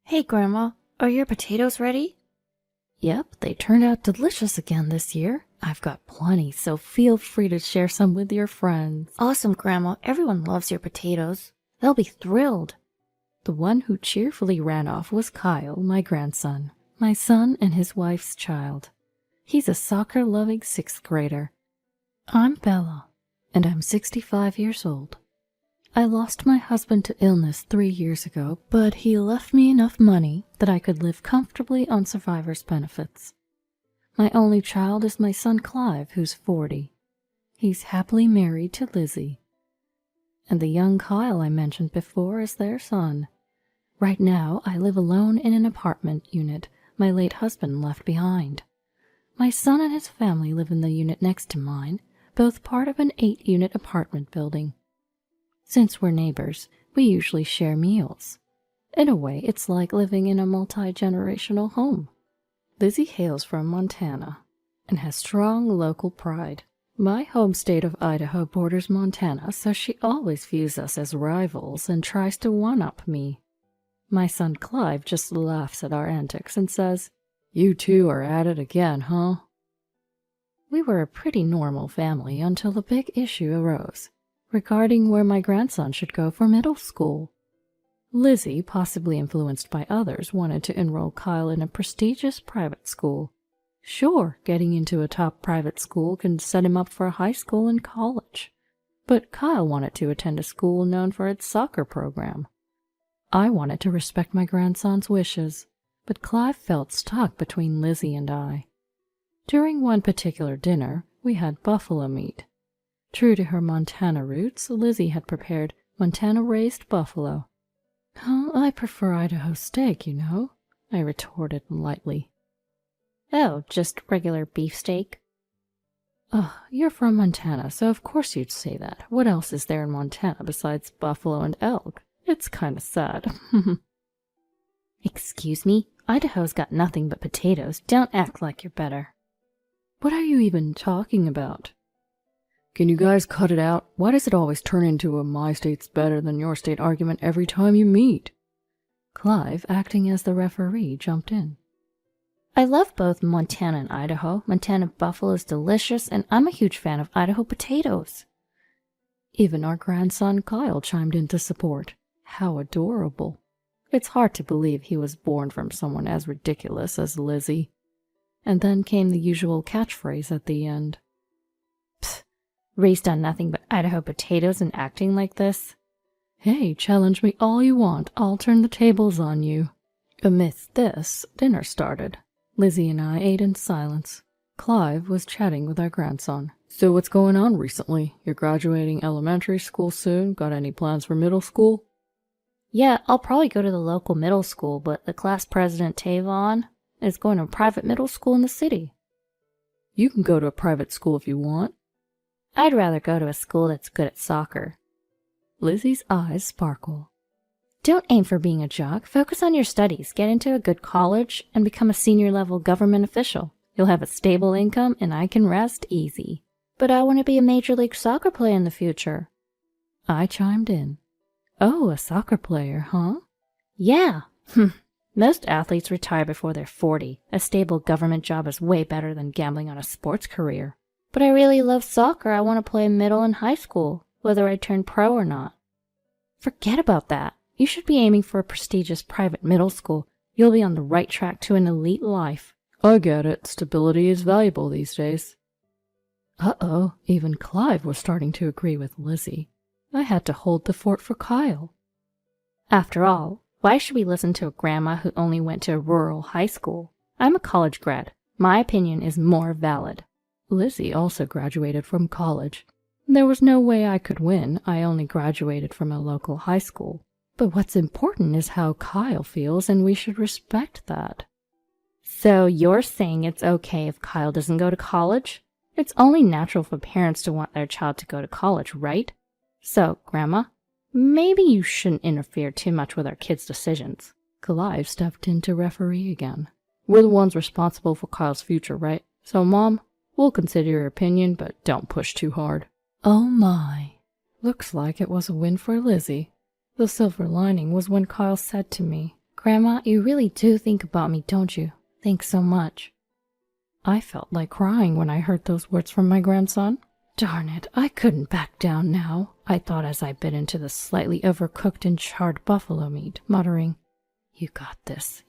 Hey, Grandma, are your potatoes ready? Yep, they turned out delicious again this year. I've got plenty, so feel free to share some with your friends. Awesome, Grandma. Everyone loves your potatoes. They'll be thrilled. The one who cheerfully ran off was Kyle, my grandson, my son and his wife's child. He's a soccer-loving 6th grader. I'm Bella, and I'm 65 years old. I lost my husband to illness 3 years ago, but he left me enough money that I could live comfortably on survivor's benefits. My only child is my son Clive, who's 40. He's happily married to Lizzie. And the young Kyle I mentioned before is their son. Right now, I live alone in an apartment unit my late husband left behind. My son and his family live in the unit next to mine, both part of an 8-unit apartment building. Since we're neighbors, we usually share meals. In a way, it's like living in a multi-generational home. Lizzie hails from Montana and has strong local pride. My home state of Idaho borders Montana, so she always views us as rivals and tries to one-up me. My son Clive just laughs at our antics and says, "You two are at it again, huh?" We were a pretty normal family until a big issue arose regarding where my grandson should go for middle school. Lizzie, possibly influenced by others, wanted to enroll Kyle in a prestigious private school. Sure, getting into a top private school can set him up for high school and college, but Kyle wanted to attend a school known for its soccer program. I wanted to respect my grandson's wishes, but Clive felt stuck between Lizzie and I. During one particular dinner, we had buffalo meat. True to her Montana roots, Lizzie had prepared Montana-raised buffalo. "Oh, I prefer Idaho steak, you know," I retorted lightly. Oh, just regular beefsteak? You're from Montana, so of course you'd say that. What else is there in Montana besides buffalo and elk? It's kinda sad. Excuse me? Idaho's got nothing but potatoes. Don't act like you're better. What are you even talking about? Can you guys cut it out? Why does it always turn into a my state's better than your state argument every time you meet? Clive, acting as the referee, jumped in. I love both Montana and Idaho. Montana buffalo is delicious, and I'm a huge fan of Idaho potatoes. Even our grandson Kyle chimed in to support. How adorable. It's hard to believe he was born from someone as ridiculous as Lizzie. And then came the usual catchphrase at the end. Pfft, raised on nothing but Idaho potatoes and acting like this? Hey, challenge me all you want. I'll turn the tables on you. Amidst this, dinner started. Lizzie and I ate in silence. Clive was chatting with our grandson. "So what's going on recently? You're graduating elementary school soon? Got any plans for middle school?" Yeah, I'll probably go to the local middle school, but the class president, Tavon, is going to a private middle school in the city. You can go to a private school if you want. I'd rather go to a school that's good at soccer. Lizzie's eyes sparkle. Don't aim for being a jock. Focus on your studies. Get into a good college and become a senior-level government official. You'll have a stable income and I can rest easy. But I want to be a Major League Soccer player in the future. I chimed in. Oh, a soccer player, huh? Yeah. Most athletes retire before they're 40. A stable government job is way better than gambling on a sports career. But I really love soccer. I want to play middle and high school, whether I turn pro or not. Forget about that. You should be aiming for a prestigious private middle school. You'll be on the right track to an elite life. I get it. Stability is valuable these days. Uh-oh, even Clive was starting to agree with Lizzie. I had to hold the fort for Kyle. After all, why should we listen to a grandma who only went to a rural high school? I'm a college grad. My opinion is more valid. Lizzie also graduated from college. There was no way I could win. I only graduated from a local high school. But what's important is how Kyle feels, and we should respect that. So you're saying it's okay if Kyle doesn't go to college? It's only natural for parents to want their child to go to college, right? So, Grandma, maybe you shouldn't interfere too much with our kids' decisions. Clive stepped in to referee again. We're the ones responsible for Kyle's future, right? So, Mom, we'll consider your opinion, but don't push too hard. Oh my. Looks like it was a win for Lizzie. The silver lining was when Kyle said to me, Grandma, you really do think about me, don't you? Thanks so much. I felt like crying when I heard those words from my grandson. Darn it, I couldn't back down now, I thought as I bit into the slightly overcooked and charred buffalo meat, muttering, you got this,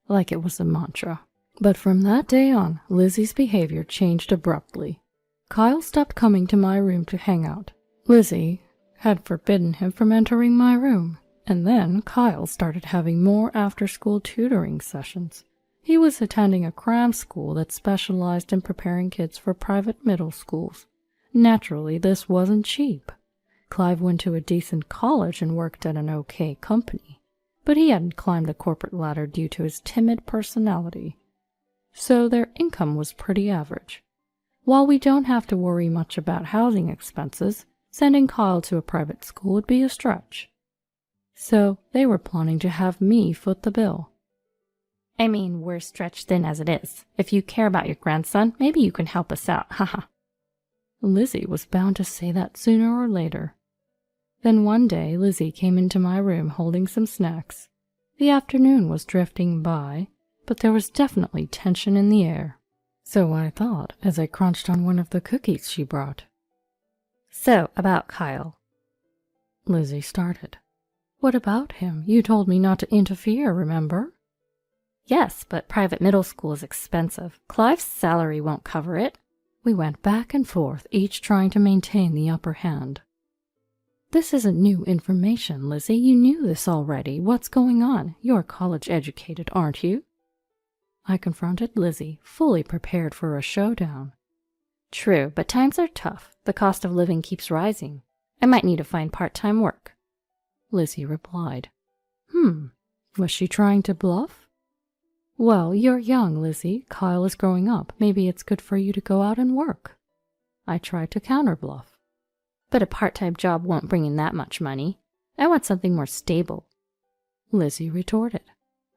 like it was a mantra. But from that day on, Lizzie's behavior changed abruptly. Kyle stopped coming to my room to hang out. Lizzie had forbidden him from entering my room, and then Kyle started having more after-school tutoring sessions. He was attending a cram school that specialized in preparing kids for private middle schools. Naturally, this wasn't cheap. Clive went to a decent college and worked at an okay company, but he hadn't climbed the corporate ladder due to his timid personality. So their income was pretty average. While we don't have to worry much about housing expenses, sending Kyle to a private school would be a stretch. So they were planning to have me foot the bill. I mean, we're stretched thin as it is. If you care about your grandson, maybe you can help us out, haha. Lizzie was bound to say that sooner or later. Then one day, Lizzie came into my room holding some snacks. The afternoon was drifting by, but there was definitely tension in the air. So I thought as I crunched on one of the cookies she brought. So, about Kyle. Lizzie started. What about him? You told me not to interfere, remember? Yes, but private middle school is expensive. Clive's salary won't cover it. We went back and forth, each trying to maintain the upper hand. This isn't new information, Lizzie. You knew this already. What's going on? You're college-educated, aren't you? I confronted Lizzie, fully prepared for a showdown. True, but times are tough. The cost of living keeps rising. I might need to find part-time work. Lizzie replied. Was she trying to bluff? Well, you're young, Lizzie. Kyle is growing up. Maybe it's good for you to go out and work. I tried to counterbluff. But a part-time job won't bring in that much money. I want something more stable. Lizzie retorted.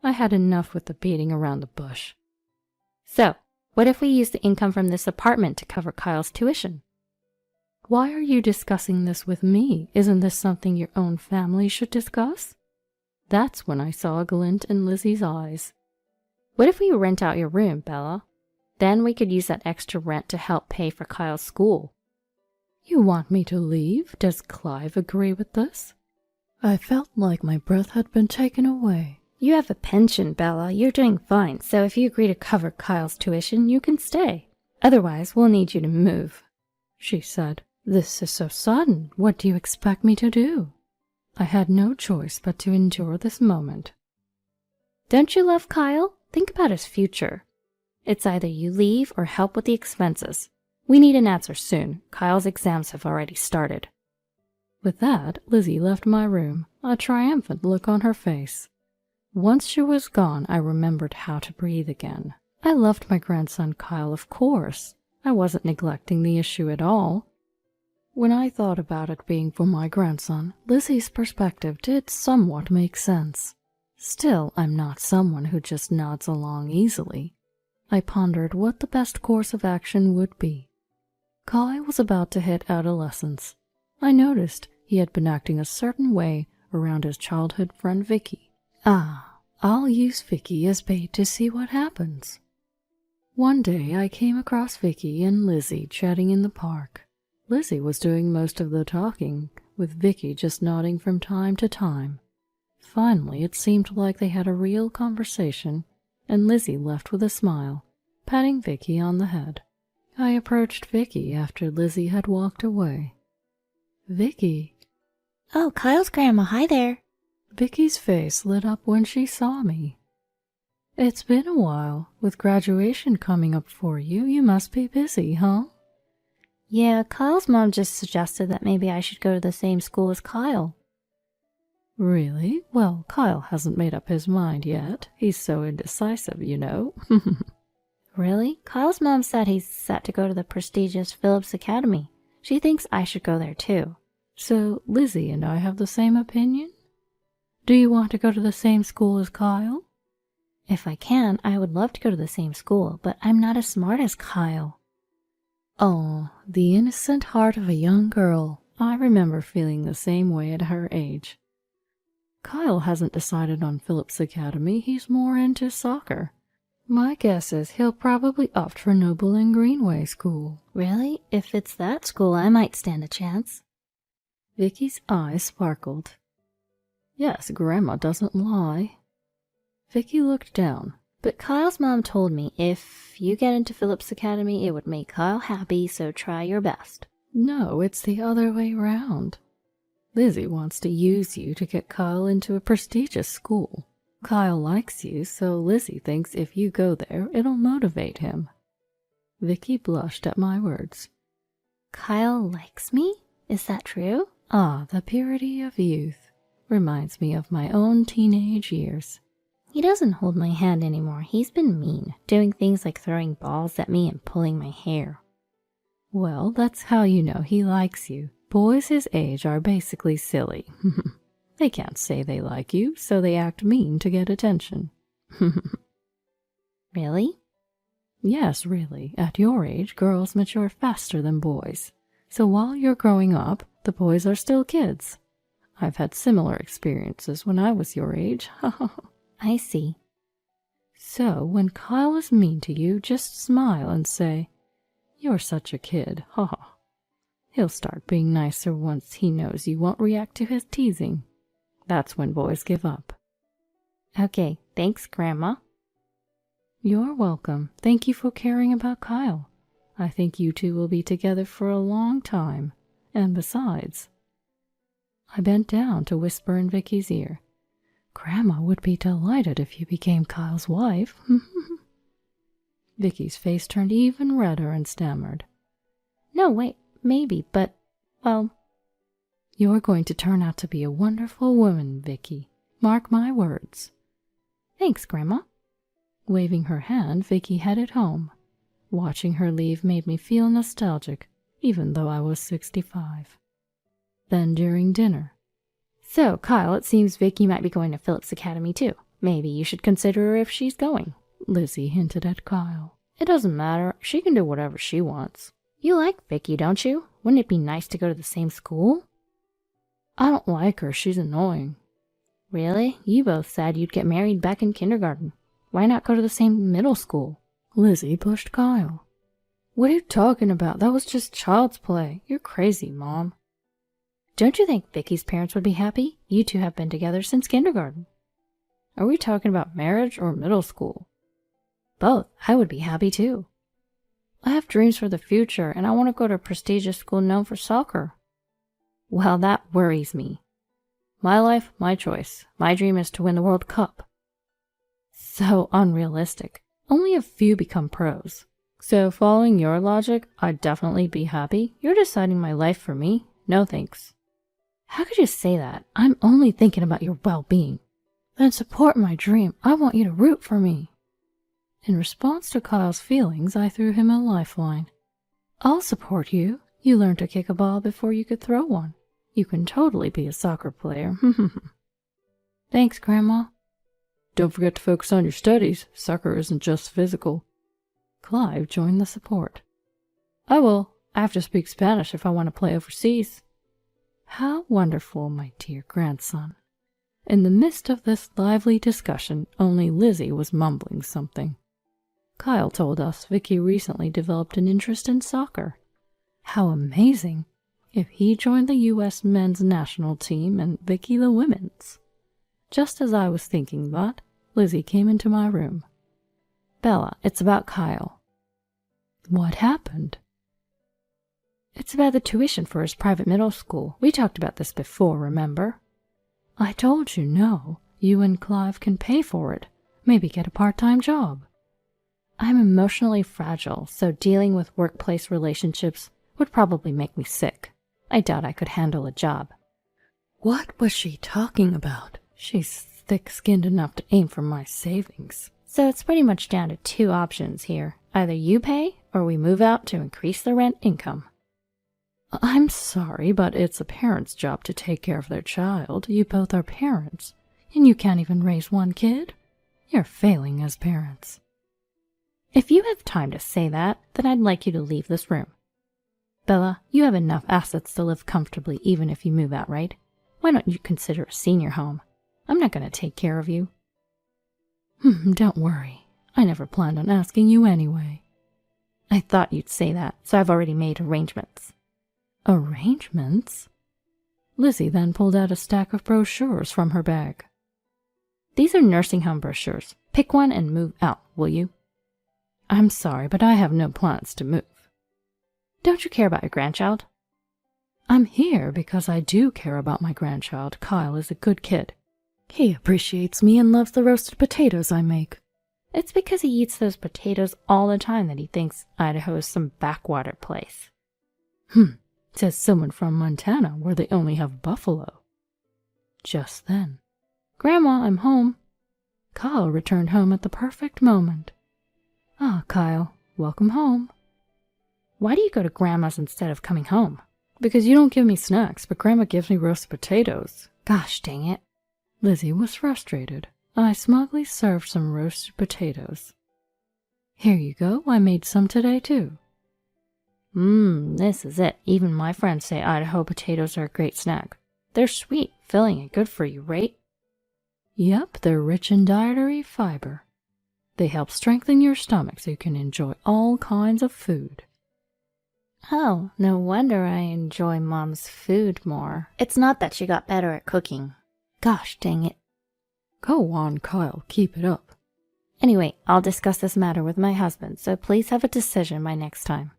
I had enough with the beating around the bush. So, what if we use the income from this apartment to cover Kyle's tuition? Why are you discussing this with me? Isn't this something your own family should discuss? That's when I saw a glint in Lizzie's eyes. What if we rent out your room, Bella? Then we could use that extra rent to help pay for Kyle's school. You want me to leave? Does Clive agree with this? I felt like my breath had been taken away. You have a pension, Bella. You're doing fine, so if you agree to cover Kyle's tuition, you can stay. Otherwise, we'll need you to move, she said. This is so sudden. What do you expect me to do? I had no choice but to endure this moment. Don't you love Kyle? Think about his future. It's either you leave or help with the expenses. We need an answer soon. Kyle's exams have already started. With that, Lizzie left my room, a triumphant look on her face. Once she was gone, I remembered how to breathe again. I loved my grandson Kyle, of course. I wasn't neglecting the issue at all. When I thought about it being for my grandson, Lizzie's perspective did somewhat make sense. Still, I'm not someone who just nods along easily. I pondered what the best course of action would be. Kai was about to hit adolescence. I noticed he had been acting a certain way around his childhood friend Vicky. I'll use Vicky as bait to see what happens. One day I came across Vicky and Lizzie chatting in the park. Lizzie was doing most of the talking, with Vicky just nodding from time to time. Finally, it seemed like they had a real conversation, and Lizzie left with a smile, patting Vicky on the head. I approached Vicky after Lizzie had walked away. Vicky. Oh, Kyle's grandma, hi there. Vicky's face lit up when she saw me. It's been a while. With graduation coming up for you, you must be busy, huh? Yeah, Kyle's mom just suggested that maybe I should go to the same school as Kyle. Really? Well, Kyle hasn't made up his mind yet. He's so indecisive, you know. Really? Kyle's mom said he's set to go to the prestigious Phillips Academy. She thinks I should go there too. So Lizzie and I have the same opinion? Do you want to go to the same school as Kyle? If I can, I would love to go to the same school, but I'm not as smart as Kyle. Oh, the innocent heart of a young girl. I remember feeling the same way at her age. Kyle hasn't decided on Phillips Academy. He's more into soccer. My guess is he'll probably opt for Noble and Greenway School. Really? If it's that school, I might stand a chance. Vicky's eyes sparkled. Yes, Grandma doesn't lie. Vicky looked down. But Kyle's mom told me if you get into Phillips Academy, it would make Kyle happy, so try your best. No, it's the other way round. Lizzie wants to use you to get Kyle into a prestigious school. Kyle likes you, so Lizzie thinks if you go there, it'll motivate him. Vicky blushed at my words. Kyle likes me? Is that true? Ah, the purity of youth. Reminds me of my own teenage years. He doesn't hold my hand anymore. He's been mean, doing things like throwing balls at me and pulling my hair. Well, that's how you know he likes you. Boys his age are basically silly. They can't say they like you, so they act mean to get attention. Really? Yes, really. At your age, girls mature faster than boys. So while you're growing up, the boys are still kids. I've had similar experiences when I was your age. I see. So when Kyle is mean to you, just smile and say, "You're such a kid, ha ha." He'll start being nicer once he knows you won't react to his teasing. That's when boys give up. Okay, thanks, Grandma. You're welcome. Thank you for caring about Kyle. I think you two will be together for a long time. And besides... I bent down to whisper in Vicky's ear. Grandma would be delighted if you became Kyle's wife. Vicky's face turned even redder and stammered. No, wait, maybe, but, well... You're going to turn out to be a wonderful woman, Vicky. Mark my words. Thanks, Grandma. Waving her hand, Vicky headed home. Watching her leave made me feel nostalgic, even though I was 65. Then during dinner... So, Kyle, it seems Vicky might be going to Phillips Academy too. Maybe you should consider her if she's going. Lizzie hinted at Kyle. It doesn't matter. She can do whatever she wants. You like Vicky, don't you? Wouldn't it be nice to go to the same school? I don't like her. She's annoying. Really? You both said you'd get married back in kindergarten. Why not go to the same middle school? Lizzie pushed Kyle. What are you talking about? That was just child's play. You're crazy, Mom. Don't you think Vicky's parents would be happy? You two have been together since kindergarten. Are we talking about marriage or middle school? Both. I would be happy too. I have dreams for the future, and I want to go to a prestigious school known for soccer. Well, that worries me. My life, my choice. My dream is to win the World Cup. So unrealistic. Only a few become pros. So following your logic, I'd definitely be happy. You're deciding my life for me. No thanks. How could you say that? I'm only thinking about your well-being. Then support my dream. I want you to root for me. In response to Kyle's feelings, I threw him a lifeline. I'll support you. You learned to kick a ball before you could throw one. You can totally be a soccer player. Thanks, Grandma. Don't forget to focus on your studies. Soccer isn't just physical. Clive joined the support. I will. I have to speak Spanish if I want to play overseas. How wonderful, my dear grandson. In the midst of this lively discussion, only Lizzie was mumbling something. Kyle told us Vicky recently developed an interest in soccer. How amazing! If he joined the U.S. men's national team and Vicky the women's. Just as I was thinking that, Lizzie came into my room. Bella, it's about Kyle. What happened? It's about the tuition for his private middle school. We talked about this before, remember? I told you no. You and Clive can pay for it. Maybe get a part-time job. I'm emotionally fragile, so dealing with workplace relationships would probably make me sick. I doubt I could handle a job. What was she talking about? She's thick-skinned enough to aim for my savings. So it's pretty much down to two options here. Either you pay, or we move out to increase the rent income. I'm sorry, but it's a parent's job to take care of their child. You both are parents, and you can't even raise one kid. You're failing as parents. If you have time to say that, then I'd like you to leave this room. Bella, you have enough assets to live comfortably even if you move out, right? Why don't you consider a senior home? I'm not going to take care of you. Don't worry. I never planned on asking you anyway. I thought you'd say that, so I've already made arrangements. Arrangements? Lizzie then pulled out a stack of brochures from her bag. These are nursing home brochures. Pick one and move out, will you? I'm sorry, but I have no plans to move. Don't you care about your grandchild? I'm here because I do care about my grandchild. Kyle is a good kid. He appreciates me and loves the roasted potatoes I make. It's because he eats those potatoes all the time that he thinks Idaho is some backwater place. Says someone from Montana where they only have buffalo. Just then, Grandma, I'm home. Kyle returned home at the perfect moment. Ah, Kyle, welcome home. Why do you go to Grandma's instead of coming home? Because you don't give me snacks, but Grandma gives me roasted potatoes. Gosh dang it. Lizzie was frustrated. I smugly served some roasted potatoes. Here you go, I made some today too. This is it. Even my friends say Idaho potatoes are a great snack. They're sweet, filling, and good for you, right? Yep, they're rich in dietary fiber. They help strengthen your stomach so you can enjoy all kinds of food. Oh, no wonder I enjoy Mom's food more. It's not that she got better at cooking. Gosh dang it. Go on, Kyle, keep it up. Anyway, I'll discuss this matter with my husband, so please have a decision by next time.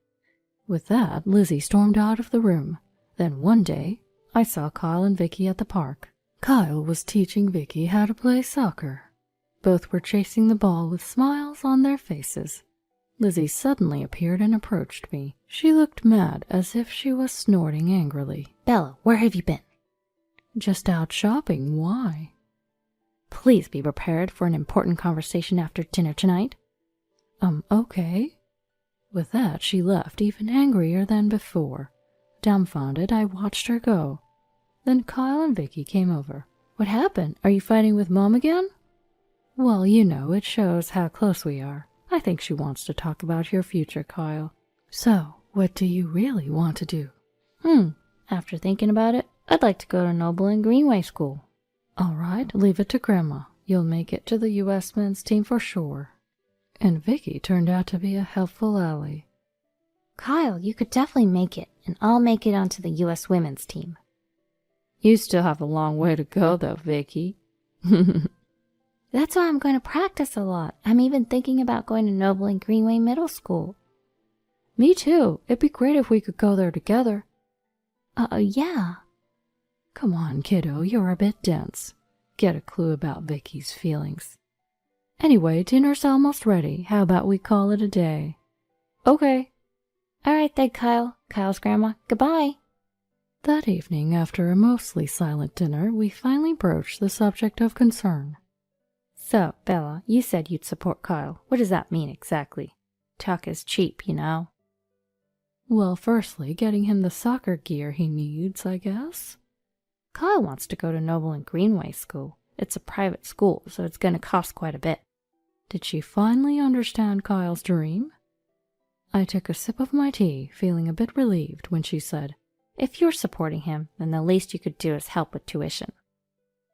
With that, Lizzie stormed out of the room. Then one day, I saw Kyle and Vicky at the park. Kyle was teaching Vicky how to play soccer. Both were chasing the ball with smiles on their faces. Lizzie suddenly appeared and approached me. She looked mad, as if she was snorting angrily. Bella, where have you been? Just out shopping. Why? Please be prepared for an important conversation after dinner tonight. Okay. With that, she left, even angrier than before. Dumbfounded, I watched her go. Then Kyle and Vicky came over. What happened? Are you fighting with Mom again? Well, you know, it shows how close we are. I think she wants to talk about your future, Kyle. So, what do you really want to do? After thinking about it, I'd like to go to Noble and Greenway School. All right, leave it to Grandma. You'll make it to the U.S. men's team for sure. And Vicky turned out to be a helpful ally. Kyle, you could definitely make it, and I'll make it onto the U.S. women's team. You still have a long way to go, though, Vicky. That's why I'm going to practice a lot. I'm even thinking about going to Noble and Greenway Middle School. Me too. It'd be great if we could go there together. Yeah. Come on, kiddo, you're a bit dense. Get a clue about Vicky's feelings. Anyway, dinner's almost ready. How about we call it a day? Okay. All right then, Kyle. Kyle's grandma. Goodbye. That evening, after a mostly silent dinner, we finally broached the subject of concern. So, Bella, you said you'd support Kyle. What does that mean exactly? Talk is cheap, you know. Well, firstly, getting him the soccer gear he needs, I guess. Kyle wants to go to Noble and Greenway School. It's a private school, so it's going to cost quite a bit. Did she finally understand Kyle's dream? I took a sip of my tea, feeling a bit relieved when she said, If you're supporting him, then the least you could do is help with tuition.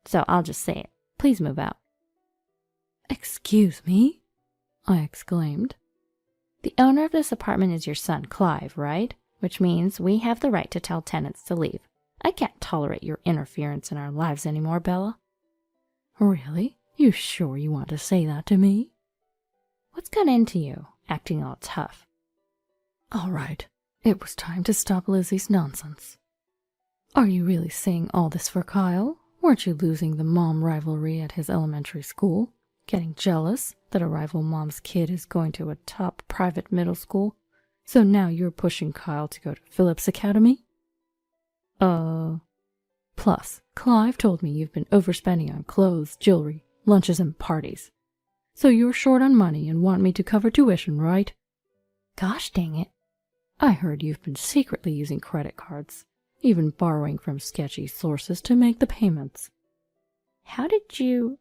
So I'll just say it. Please move out. Excuse me? I exclaimed. The owner of this apartment is your son, Clive, right? Which means we have the right to tell tenants to leave. I can't tolerate your interference in our lives anymore, Bella. Really? You sure you want to say that to me? What's got into you, acting all tough? All right, it was time to stop Lizzie's nonsense. Are you really saying all this for Kyle? Weren't you losing the mom rivalry at his elementary school? Getting jealous that a rival mom's kid is going to a top private middle school? So now you're pushing Kyle to go to Phillips Academy? Plus, Clive told me you've been overspending on clothes, jewelry, lunches, and parties. So you're short on money and want me to cover tuition, right? Gosh dang it. I heard you've been secretly using credit cards, even borrowing from sketchy sources to make the payments. How did you...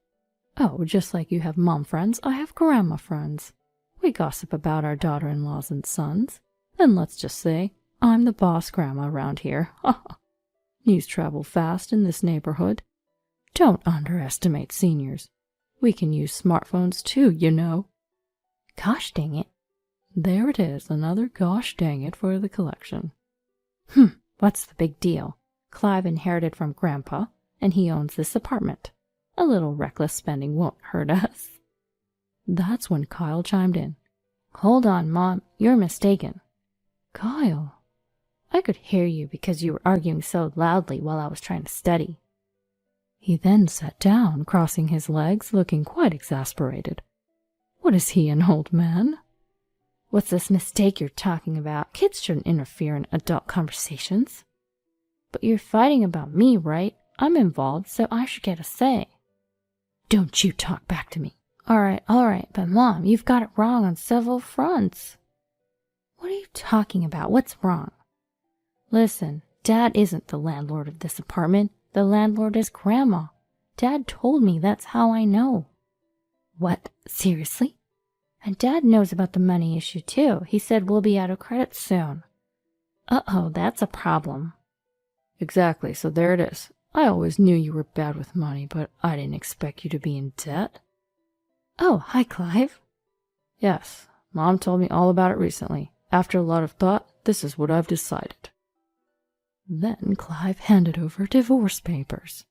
Oh, just like you have mom friends, I have grandma friends. We gossip about our daughter-in-laws and sons. And let's just say, I'm the boss grandma around here. News travel fast in this neighborhood. Don't underestimate seniors. We can use smartphones too, you know. Gosh dang it. There it is, another gosh dang it for the collection. What's the big deal? Clive inherited from Grandpa, and he owns this apartment. A little reckless spending won't hurt us. That's when Kyle chimed in. Hold on, Mom, you're mistaken. Kyle. I could hear you because you were arguing so loudly while I was trying to study. He then sat down, crossing his legs, looking quite exasperated. What is he, an old man? What's this mistake you're talking about? Kids shouldn't interfere in adult conversations. But you're fighting about me, right? I'm involved, so I should get a say. Don't you talk back to me. All right, but Mom, you've got it wrong on several fronts. What are you talking about? What's wrong? Listen, Dad isn't the landlord of this apartment. The landlord is Grandma. Dad told me, that's how I know. What? Seriously? And Dad knows about the money issue too. He said we'll be out of credit soon. Uh-oh, that's a problem. Exactly, so there it is. I always knew you were bad with money, but I didn't expect you to be in debt. Oh, hi, Clive. Yes, Mom told me all about it recently. After a lot of thought, this is what I've decided. Then Clive handed over divorce papers.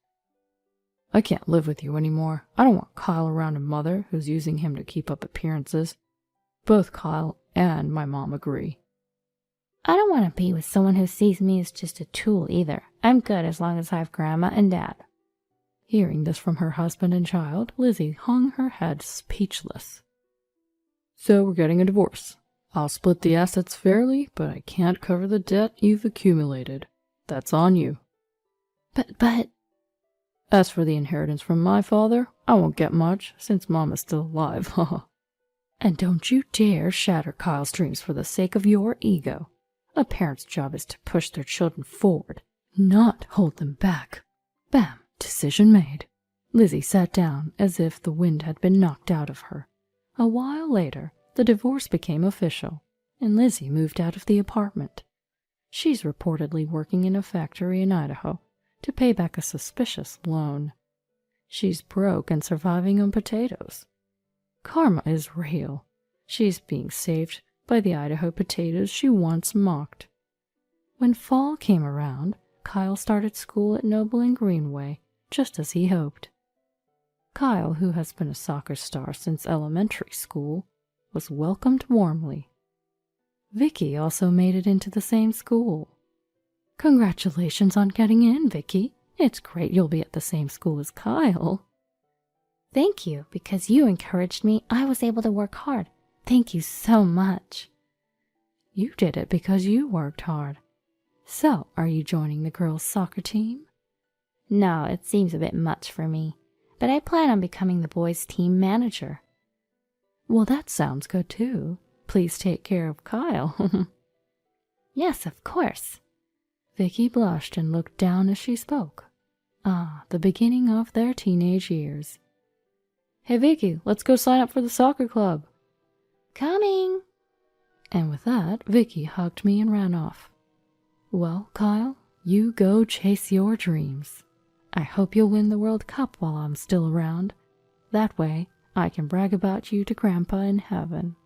I can't live with you anymore. I don't want Kyle around a mother who's using him to keep up appearances. Both Kyle and my mom agree. I don't want to be with someone who sees me as just a tool either. I'm good as long as I have Grandma and Dad. Hearing this from her husband and child, Lizzie hung her head speechless. So we're getting a divorce. I'll split the assets fairly, but I can't cover the debt you've accumulated. That's on you. But... As for the inheritance from my father, I won't get much, since Mom is still alive, haha. And don't you dare shatter Kyle's dreams for the sake of your ego. A parent's job is to push their children forward, not hold them back. Bam! Decision made. Lizzie sat down as if the wind had been knocked out of her. A while later, the divorce became official, and Lizzie moved out of the apartment. She's reportedly working in a factory in Idaho to pay back a suspicious loan. She's broke and surviving on potatoes. Karma is real. She's being saved by the Idaho potatoes she once mocked. When fall came around, Kyle started school at Noble and Greenway, just as he hoped. Kyle, who has been a soccer star since elementary school, was welcomed warmly. Vicky also made it into the same school. Congratulations on getting in, Vicky. It's great you'll be at the same school as Kyle. Thank you, because you encouraged me. I was able to work hard. Thank you so much. You did it because you worked hard. So, are you joining the girls' soccer team? No, it seems a bit much for me, but I plan on becoming the boys' team manager. Well, that sounds good too. Please take care of Kyle. Yes, of course. Vicky blushed and looked down as she spoke. Ah, the beginning of their teenage years. Hey, Vicky, let's go sign up for the soccer club. Coming. And with that, Vicky hugged me and ran off. Well, Kyle, you go chase your dreams. I hope you'll win the World Cup while I'm still around. That way, I can brag about you to Grandpa in heaven.